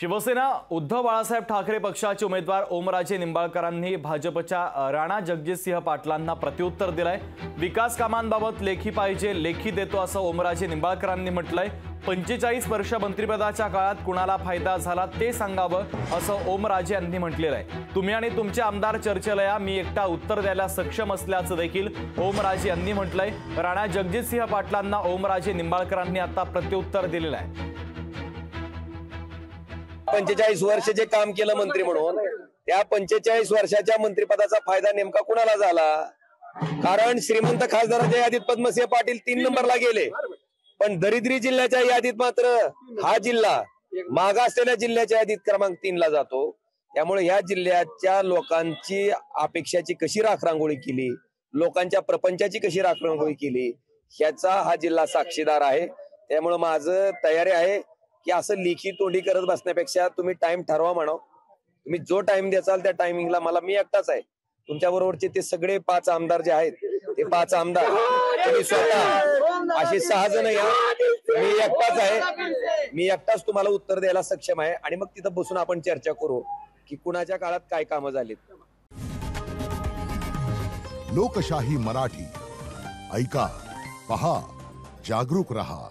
शिवसेना उद्धव बाळासाहेब ठाकरे पक्षाचे उमेदवार ओमराजे निंबाळकरांनी भाजपच्या राणा जगजितसिंह पाटलांना प्रत्युत्तर दिलंय। विकास कामांबाबत लेखी पाहिजे, लेखी देतो असं ओमराजे निंबाळकरांनी म्हटलंय। 45 वर्ष मंत्रिपदाच्या काळात कुणाला फायदा झाला ते सांगावं असं ओमराजे यांनी म्हटलेलं आहे। तुम्ही आणि तुमचे आमदार चर्चेला या, मी एकटा उत्तर द्यायला सक्षम असल्याचं देखील ओमराजे यांनी म्हटलंय। राणा जगजितसिंह पाटलांना ओमराजे निंबाळकरांनी आता प्रत्युत्तर दिलेलं आहे। 45 वर्ष जे काम केलं मंत्री म्हणून, त्या 45 वर्षाच्या मंत्रिपदाचा फायदा नेमका कुणाला झाला? कारण श्रीमंत खासदाराच्या यादीत पद्मसिंह पाटील 3 नंबरला गेले, पण दरिद्री जिल्ह्याच्या यादीत मात्र हा जिल्हा मागासलेल्या जिल्ह्याच्या यादीत क्रमांक 3 ला जातो। त्यामुळे या जिल्ह्याच्या लोकांची अपेक्षाची कशी राखरांगोळी केली, लोकांच्या प्रपंचाची कशी राखरांगोळी केली, ह्याचा हा जिल्हा साक्षीदार आहे। त्यामुळे माझं तयारी आहे की असं लेखी तोंडी करत बसण्यापेक्षा तुम्ही टाइम ठरवा म्हणाव। तुम्ही जो टाइम द्याल त्या टायमिंगला मी एकटाच आहे। तुमच्या बरोबरचे ते सगळे 5 आमदार जे आहेत ते 5 आमदार तुम्ही स्वतः अशी 6 जण या, मी एकटाच आहे। मी एकटाच तुम्हाला उत्तर द्यायला सक्षम आहे आणि मग तिथं बसून आपण चर्चा करू की कुणाच्या काळात काय कामं झालीत। लोकशाही मराठी ऐका, पहा, जागरूक रहा।